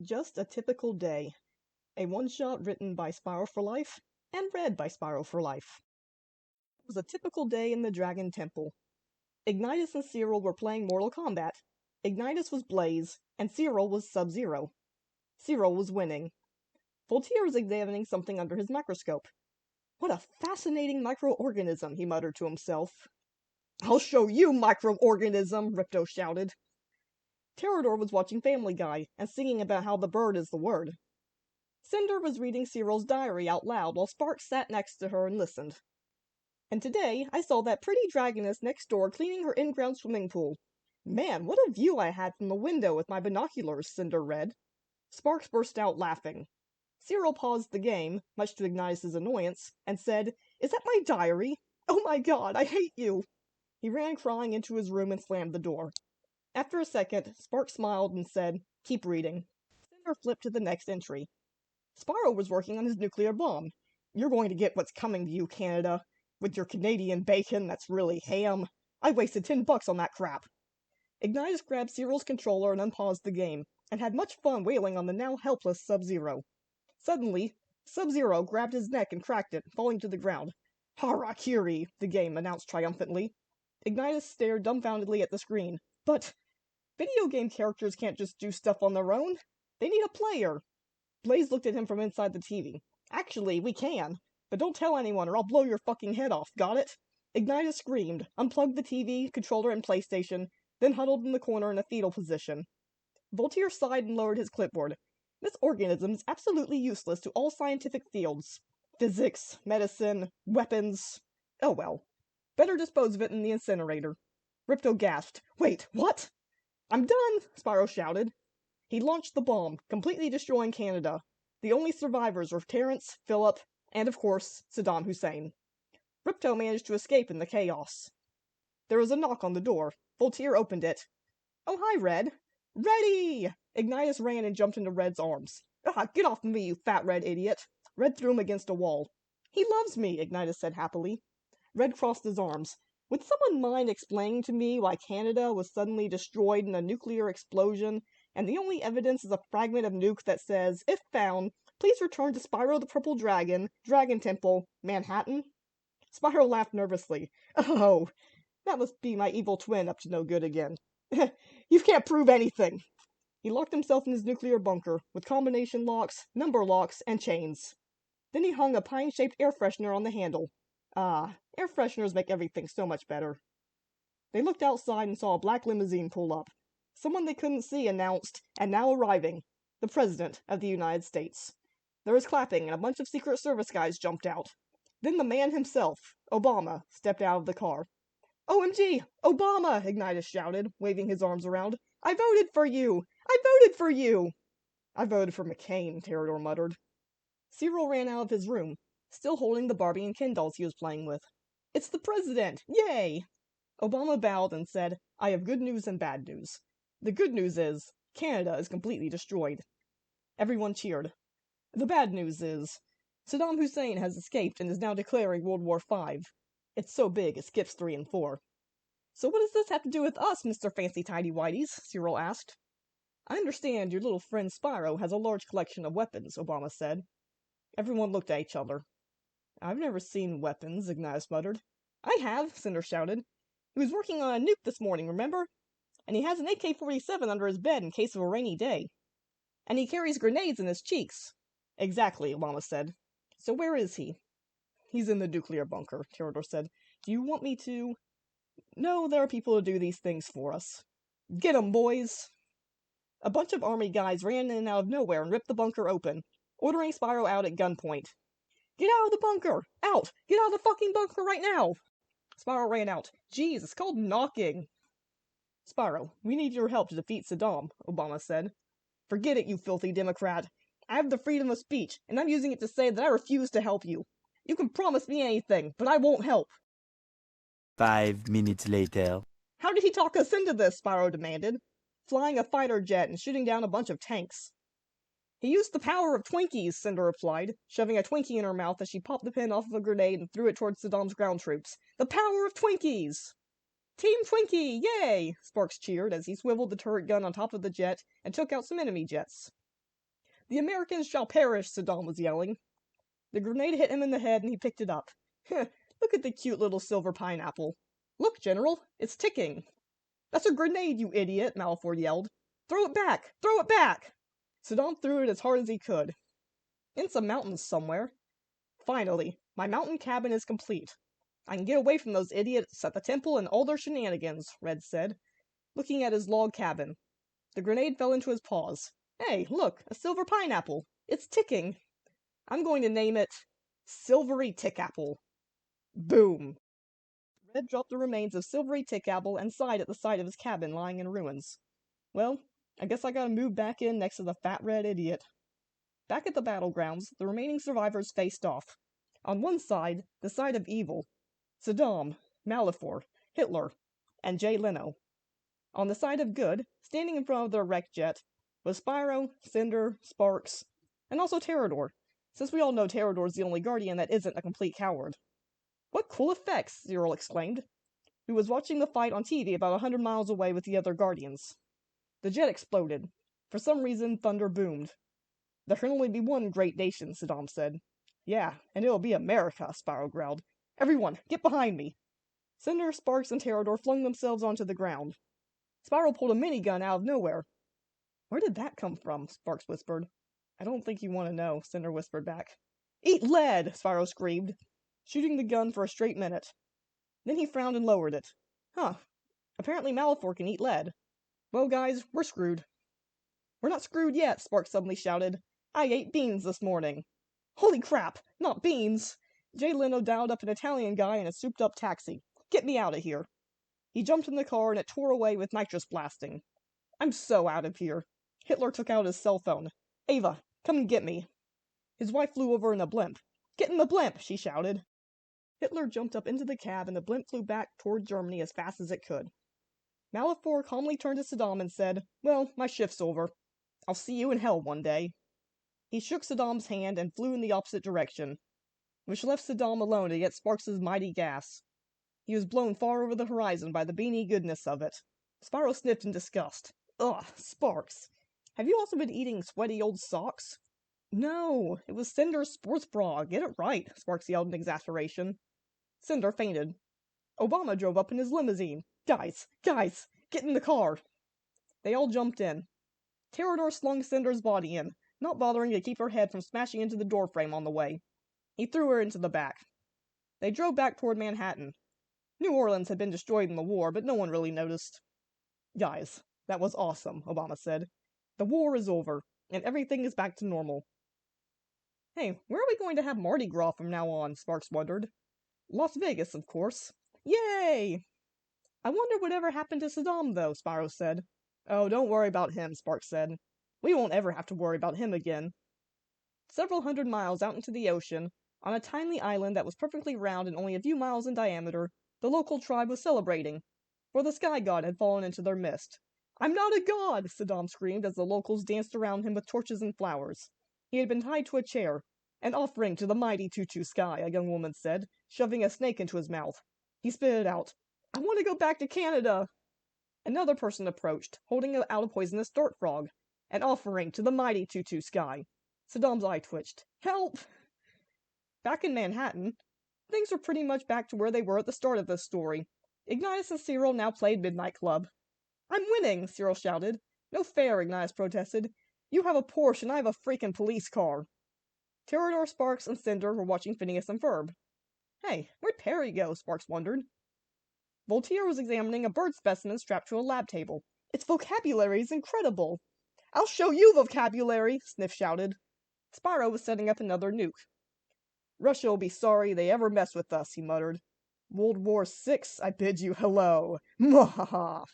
Just a typical day. A one-shot written by SpyroForLife and read by SpyroForLife. It was a typical day in the Dragon Temple. Ignitus and Cyril were playing Mortal Kombat. Ignitus was Blaze, and Cyril was Sub-Zero. Cyril was winning. Voltaire was examining something under his microscope. What a fascinating microorganism, he muttered to himself. I'll show you, microorganism, Ripto shouted. Pterodor was watching Family Guy and singing about how the bird is the word. Cinder was reading Cyril's diary out loud while Sparks sat next to her and listened. And today I saw that pretty dragoness next door cleaning her in-ground swimming pool. Man, what a view I had from the window with my binoculars, Cinder read. Sparks burst out laughing. Cyril paused the game, much to Ignitus's annoyance, and said, Is that my diary? Oh my god, I hate you! He ran crying into his room and slammed the door. After a second, Sparks smiled and said, Keep reading. Cinder flipped to the next entry. Spyro was working on his nuclear bomb. You're going to get what's coming to you, Canada. With your Canadian bacon that's really ham. I wasted $10 on that crap. Ignitus grabbed Cyril's controller and unpaused the game, and had much fun wailing on the now helpless Sub-Zero. Suddenly, Sub-Zero grabbed his neck and cracked it, falling to the ground. Harakiri, the game announced triumphantly. Ignitus stared dumbfoundedly at the screen. But video game characters can't just do stuff on their own. They need a player. Blaze looked at him from inside the TV. Actually, we can. But don't tell anyone or I'll blow your fucking head off, got it? Ignitus screamed, unplugged the TV, controller, and PlayStation, then huddled in the corner in a fetal position. Voltaire sighed and lowered his clipboard. This organism is absolutely useless to all scientific fields. Physics, medicine, weapons. Oh well. Better dispose of it in the incinerator. Ripto gasped. Wait, what? I'm done, Spyro shouted. He launched the bomb, completely destroying Canada. The only survivors were Terrence, Philip, and of course, Saddam Hussein. Ripto managed to escape in the chaos. There was a knock on the door. Voltaire opened it. Oh, hi, Red. Ready! Ignitus ran and jumped into Red's arms. Ah, get off me, you fat red idiot. Red threw him against a wall. He loves me, Ignitus said happily. Red crossed his arms. Would someone mind explaining to me why Canada was suddenly destroyed in a nuclear explosion, and the only evidence is a fragment of nuke that says, if found, please return to Spyro the Purple Dragon, Dragon Temple, Manhattan? Spyro laughed nervously. Oh, that must be my evil twin up to no good again. You can't prove anything. He locked himself in his nuclear bunker, with combination locks, number locks, and chains. Then he hung a pine-shaped air freshener on the handle. Ah, air fresheners make everything so much better. They looked outside and saw a black limousine pull up. Someone they couldn't see announced, and now arriving, the President of the United States. There was clapping, and a bunch of Secret Service guys jumped out. Then the man himself, Obama, stepped out of the car. OMG! Obama! Ignitus shouted, waving his arms around. I voted for you! I voted for you! I voted for McCain, Pterodor muttered. Cyril ran out of his room, still holding the Barbie and Ken dolls he was playing with. It's the President! Yay! Obama bowed and said, I have good news and bad news. The good news is, Canada is completely destroyed. Everyone cheered. The bad news is, Saddam Hussein has escaped and is now declaring World War V. It's so big it skips 3 and 4. So what does this have to do with us, Mr. Fancy Tidy Whities? Cyril asked. I understand your little friend Spyro has a large collection of weapons, Obama said. Everyone looked at each other. I've never seen weapons, Ignitus muttered. I have, Cinder shouted. He was working on a nuke this morning, remember? And he has an AK-47 under his bed in case of a rainy day. And he carries grenades in his cheeks. Exactly, Obama said. So where is he? He's in the nuclear bunker, Pterodor said. Do you want me to? No, there are people to do these things for us. Get 'em, boys! A bunch of army guys ran in out of nowhere and ripped the bunker open, ordering Spyro out at gunpoint. Get out of the bunker! Out! Get out of the fucking bunker right now! Spyro ran out. Jeez, it's called knocking. Spyro, we need your help to defeat Saddam, Obama said. Forget it, you filthy Democrat. I have the freedom of speech, and I'm using it to say that I refuse to help you. You can promise me anything, but I won't help. 5 minutes later. How did he talk us into this? Spyro demanded, flying a fighter jet and shooting down a bunch of tanks. He used the power of Twinkies, Cinder replied, shoving a Twinkie in her mouth as she popped the pin off of a grenade and threw it towards Saddam's ground troops. The power of Twinkies! Team Twinkie! Yay! Sparks cheered as he swiveled the turret gun on top of the jet and took out some enemy jets. The Americans shall perish, Saddam was yelling. The grenade hit him in the head and he picked it up. Look at the cute little silver pineapple. Look, General, it's ticking. That's a grenade, you idiot, Malfoy yelled. Throw it back! Throw it back! Saddam threw it as hard as he could. In some mountains somewhere. Finally, my mountain cabin is complete. I can get away from those idiots at the temple and all their shenanigans, Red said, looking at his log cabin. The grenade fell into his paws. Hey, look, a silver pineapple. It's ticking. I'm going to name it Silvery Tickapple. Boom. Red dropped the remains of Silvery Tickapple and sighed at the sight of his cabin lying in ruins. Well, I guess I gotta move back in next to the fat red idiot. Back at the battlegrounds, the remaining survivors faced off. On one side, the side of evil. Saddam, Malfoy, Hitler, and Jay Leno. On the side of good, standing in front of their wrecked jet, was Spyro, Cinder, Sparks, and also Terrador, since we all know Terrador's the only Guardian that isn't a complete coward. What cool effects, Cyril exclaimed, who was watching the fight on TV about 100 miles away with the other Guardians. The jet exploded. For some reason, thunder boomed. There can only be one great nation, Saddam said. Yeah, and it'll be America, Spyro growled. Everyone, get behind me! Cinder, Sparks, and Terrador flung themselves onto the ground. Spyro pulled a minigun out of nowhere. Where did that come from? Sparks whispered. I don't think you want to know, Cinder whispered back. Eat lead! Spyro screamed, shooting the gun for a straight minute. Then he frowned and lowered it. Huh. Apparently Malfoy can eat lead. Well, guys, we're screwed. We're not screwed yet, Sparks suddenly shouted. I ate beans this morning. Holy crap! Not beans! Jay Leno dialed up an Italian guy in a souped-up taxi. Get me out of here. He jumped in the car and it tore away with nitrous blasting. I'm so out of here. Hitler took out his cell phone. Ava, come and get me. His wife flew over in a blimp. Get in the blimp, she shouted. Hitler jumped up into the cab and the blimp flew back toward Germany as fast as it could. Malfoy calmly turned to Saddam and said, Well, my shift's over. I'll see you in hell one day. He shook Saddam's hand and flew in the opposite direction, which left Saddam alone to get Sparks' mighty gas. He was blown far over the horizon by the beanie goodness of it. Spyro sniffed in disgust. Ugh, Sparks. Have you also been eating sweaty old socks? No, it was Cinder's sports bra. Get it right, Sparks yelled in exasperation. Cinder fainted. Obama drove up in his limousine. Guys, get in the car. They all jumped in. Terrador slung Cinder's body in, not bothering to keep her head from smashing into the doorframe on the way. He threw her into the back. They drove back toward Manhattan. New Orleans had been destroyed in the war, but no one really noticed. Guys, that was awesome, Obama said. The war is over, and everything is back to normal. Hey, where are we going to have Mardi Gras from now on? Sparks wondered. Las Vegas, of course. Yay! I wonder whatever happened to Saddam, though, Spyro said. Oh, don't worry about him, Sparks said. We won't ever have to worry about him again. Several hundred miles out into the ocean, on a tiny island that was perfectly round and only a few miles in diameter, the local tribe was celebrating, for the sky god had fallen into their midst. I'm not a god, Saddam screamed as the locals danced around him with torches and flowers. He had been tied to a chair. An offering to the mighty Tutu Sky, a young woman said, shoving a snake into his mouth. He spit it out. I want to go back to Canada. Another person approached, holding out a poisonous dart frog. An offering to the mighty Tutu Sky. Saddam's eye twitched. Help! Back in Manhattan, things were pretty much back to where they were at the start of this story. Ignitus and Cyril now played Midnight Club. I'm winning, Cyril shouted. No fair, Ignitus protested. You have a Porsche and I have a freaking police car. Terrador, Sparks, and Cinder were watching Phineas and Ferb. Hey, where'd Perry go? Sparks wondered. Voltaire was examining a bird specimen strapped to a lab table. Its vocabulary is incredible. I'll show you vocabulary, Sniff shouted. Spyro was setting up another nuke. Russia will be sorry they ever messed with us, he muttered. World War VI, I bid you hello. Mwahaha.